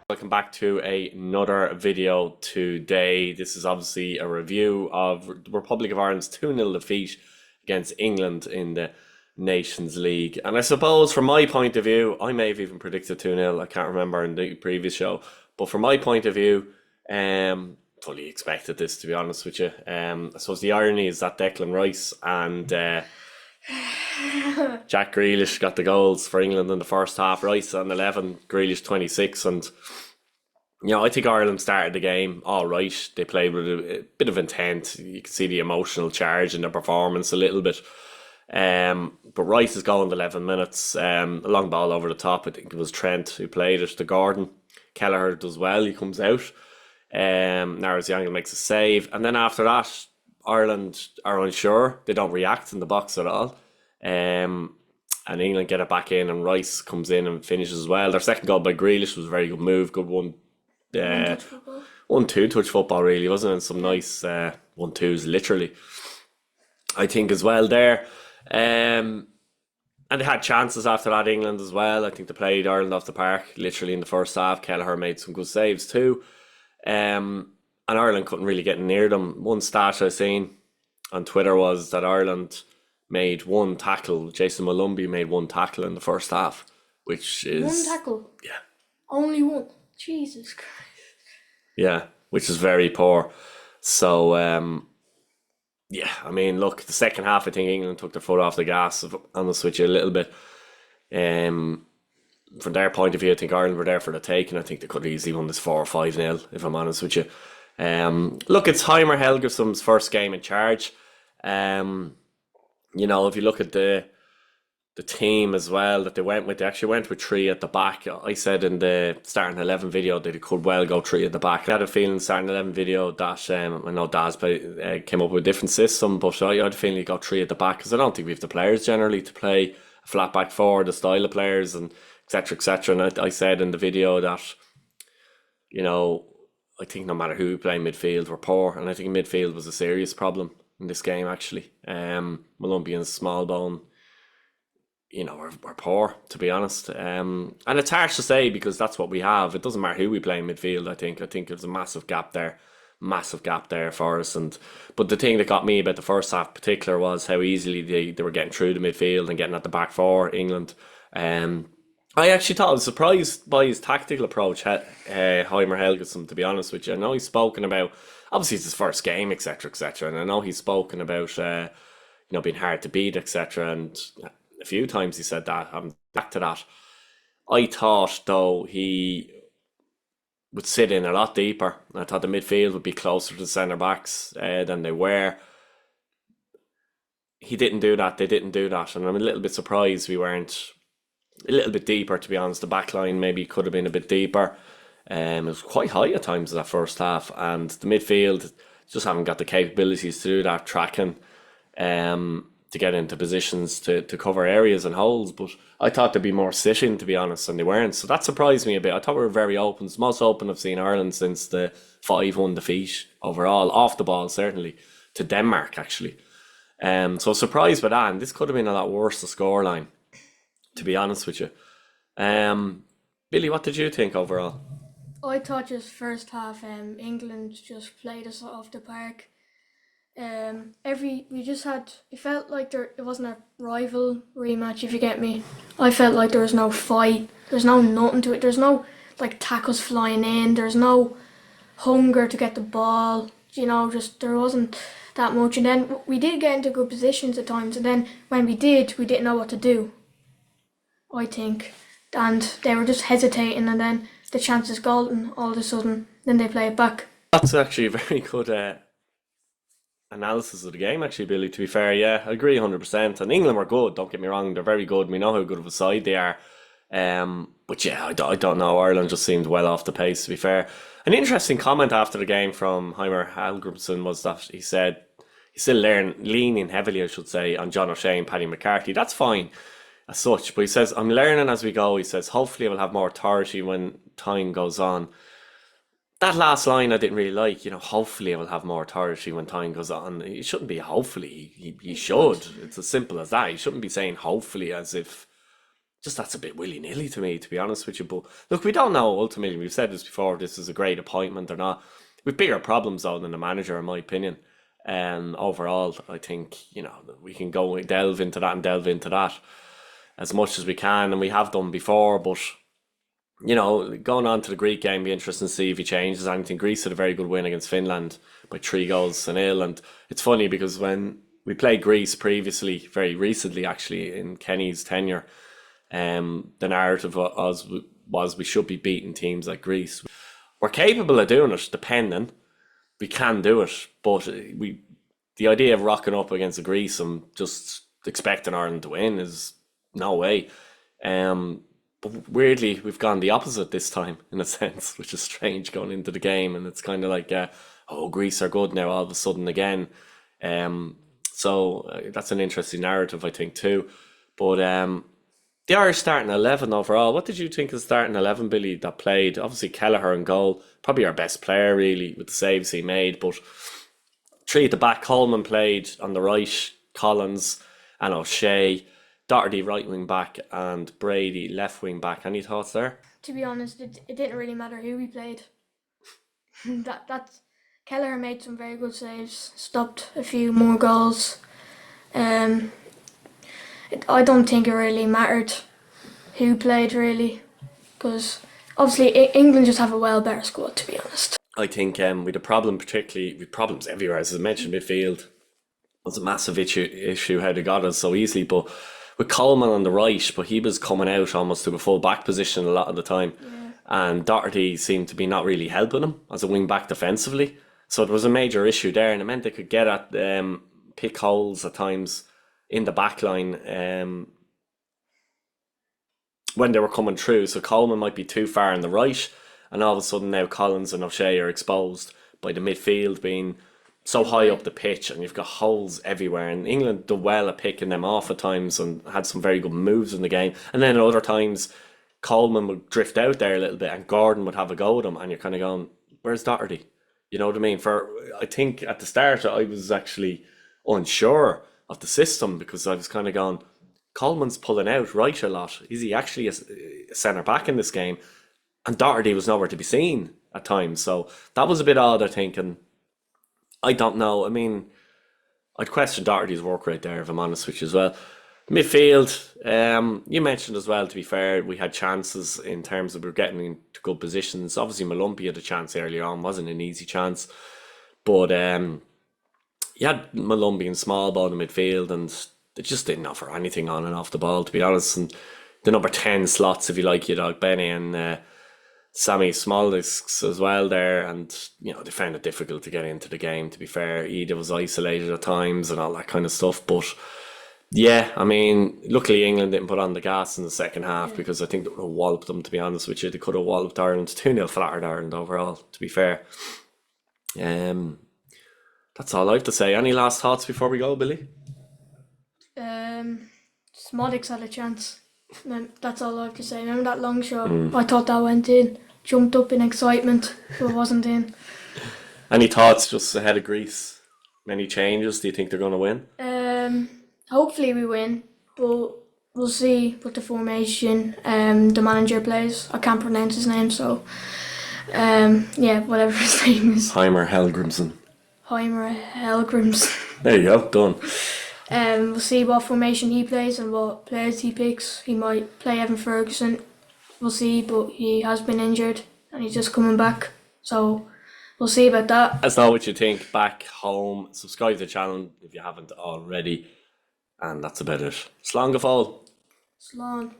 Welcome back to another video today. This is obviously a review of the Republic of Ireland's 2-0 defeat against England in the Nations League. And I suppose from my point of view, I may have even predicted 2-0. I can't remember in the previous show. But from my point of view, fully expected this, to be honest with you. I suppose the irony is that Declan Rice and Jack Grealish got the goals for England in the first half. Rice on 11, Grealish 26. And, I think Ireland started the game all right. They played with a bit of intent. You can see the emotional charge in their performance a little bit. But Rice is going 11 minutes. A long ball over the top. I think it was Trent who played it to Gordon. Kelleher does well. He comes out. Narrows the angle, makes a save. And then after that, Ireland are unsure. They don't react in the box at all. And England get it back in, and Rice comes in and finishes as well. Their second goal by Grealish was a very good move. Good one. One-two touch football, really, wasn't it? And some nice 1-2s, literally, I think, as well there. And they had chances after that, England as well. I think they played Ireland off the park, literally, in the first half. Kelleher made some good saves too. And Ireland couldn't really get near them. One stat I seen on Twitter was that Ireland made one tackle. Jason Malumbi made one tackle in the first half, which is... One tackle? Yeah. Only one? Jesus Christ. Yeah, which is very poor. So, yeah, I mean, look, the second half, I think England took their foot off the gas, honest with you, a little bit. From their point of view, I think Ireland were there for the taking. I think they could have easily won this 4 or 5-0, if I'm honest with you. Look, it's Heimer Helgesom's first game in charge. If you look at the team as well that they went with, they actually went with 3 at the back. I said in the starting 11 video that it could well go 3 at the back. I had a feeling starting 11 video that I know Daz came up with a different system, but I had a feeling he got 3 at the back because I don't think we have the players generally to play a flat back 4, the style of players, and etc. etc. And I said in the video that I think no matter who we play in midfield, we're poor, and I think midfield was a serious problem in this game actually. Malumbi and Smallbone, we're poor, to be honest. And it's harsh to say because that's what we have. It doesn't matter who we play in midfield, I think there's a massive gap there for us. But the thing that got me about the first half in particular was how easily they were getting through the midfield and getting at the back 4, England. I actually thought I was surprised by his tactical approach, Heimer Helgeson, to be honest with you. I know he's spoken about, obviously it's his first game, etc., etc., and I know he's spoken about, being hard to beat, etc., and a few times he said that. I'm back to that. I thought, though, he would sit in a lot deeper. I thought the midfield would be closer to the centre-backs than they were. He didn't do that. They didn't do that, and I'm a little bit surprised we weren't a little bit deeper, to be honest. The back line maybe could have been a bit deeper. It was quite high at times in that first half, and the midfield just haven't got the capabilities to do that tracking, to get into positions to cover areas and holes. But I thought there'd be more sitting, to be honest, and they weren't. So that surprised me a bit. I thought we were very open. It's the most open I've seen Ireland since the 5-1 defeat overall, off the ball certainly, to Denmark actually. So surprised by that, and this could have been a lot worse, the scoreline, to be honest with you. Billy, what did you think overall? I thought just first half, England just played us off the park. It felt like it wasn't a rival rematch, if you get me. I felt like there was no fight, there's no nothing to it, there's no tackles flying in, there's no hunger to get the ball, just there wasn't that much. And then we did get into good positions at times, and then when we didn't know what to do, I think, and they were just hesitating, and then the chance is golden all of a sudden, then they play it back. That's actually a very good analysis of the game, actually, Billy, to be fair. Yeah, I agree 100%. And England were good, don't get me wrong, they're very good. We know how good of a side they are. But yeah, I don't know. Ireland just seemed well off the pace, to be fair. An interesting comment after the game from Heimer Helgeson was that he said he's still leaning heavily, I should say, on John O'Shea and Paddy McCarthy. That's fine as such, but he says, I'm learning as we go. He says, hopefully I will have more authority when time goes on. That last line I didn't really like, hopefully I will have more authority when time goes on. It shouldn't be hopefully, he should. It's as simple as that. He shouldn't be saying hopefully as if just that's a bit willy-nilly to me, to be honest with you. But look, we don't know ultimately. We've said this before, if this is a great appointment or not. We've bigger problems though than the manager, in my opinion. Overall, I think, we can go delve into that and delve into that as much as we can, and we have done before. But going on to the Greek game, be interesting to see if he changes anything. Greece had a very good win against Finland by 3-0, and it's funny because when we played Greece previously, very recently actually, in Kenny's tenure, the narrative was we should be beating teams like Greece. We're capable of doing it, depending. We can do it, but the idea of rocking up against Greece and just expecting Ireland to win is no way. But weirdly, we've gone the opposite this time, in a sense, which is strange going into the game. And it's kind of like, Greece are good now all of a sudden again. So that's an interesting narrative, I think, too. But the Irish starting 11 overall, what did you think of starting 11, Billy, that played? Obviously, Kelleher in goal, probably our best player, really, with the saves he made. But three at the back, Coleman played on the right, Collins and O'Shea. Doherty right wing back and Brady left wing back. Any thoughts there? To be honest, it didn't really matter who we played. That's Kelleher made some very good saves, stopped a few more goals. I don't think it really mattered who played, really, because obviously England just have a well better squad, to be honest. I think with a problem, particularly with problems everywhere, as I mentioned, midfield was a massive issue how they got us so easily, but with Coleman on the right, but he was coming out almost to a full back position a lot of the time. Yeah. And Doherty seemed to be not really helping him as a wing back defensively. So there was a major issue there, and it meant they could get at pick holes at times in the back line when they were coming through. So Coleman might be too far on the right, and all of a sudden now Collins and O'Shea are exposed by the midfield being so high up the pitch, and you've got holes everywhere. And England did well at picking them off at times and had some very good moves in the game. And then at other times, Coleman would drift out there a little bit and Gordon would have a go at him, and you're kind of going, where's Doherty? You know what I mean? I think at the start I was actually unsure of the system, because I was kind of going, Coleman's pulling out right a lot. Is he actually a centre back in this game? And Doherty was nowhere to be seen at times. So that was a bit odd, I think. And I don't know. I mean, I'd question Doherty's work right there, if I'm honest with you as well. Midfield, you mentioned as well, to be fair, we had chances in terms of we were getting into good positions. Obviously, Malumpi had a chance earlier on, wasn't an easy chance. But you had Malumpi and small ball in midfield, and they just didn't offer anything on and off the ball, to be honest. And the number 10 slots, if you like, you'd have Benny and Sammy Smoldisks as well there, and they found it difficult to get into the game, to be fair. Ida was isolated at times and all that kind of stuff. But yeah, I mean, luckily England didn't put on the gas in the second half, because I think they would have walloped them, to be honest with you. They could have walloped Ireland. 2-0 flattered Ireland overall, to be fair. That's all I have to say. Any last thoughts before we go, Billy? Smodics had a chance. That's all I have to say. Remember that long shot? I thought that went in. Jumped up in excitement, but wasn't in. Any thoughts just ahead of Greece? Many changes? Do you think they're going to win? Hopefully we win, but we'll see what the formation the manager plays. I can't pronounce his name, so whatever his name is. Heimer Helgrimsson. There you go, done. We'll see what formation he plays and what players he picks. He might play Evan Ferguson. We'll see, but he has been injured and he's just coming back. So we'll see about that. Let us know what you think back home. Subscribe to the channel if you haven't already. And that's about it. Slán go fóill. Slán.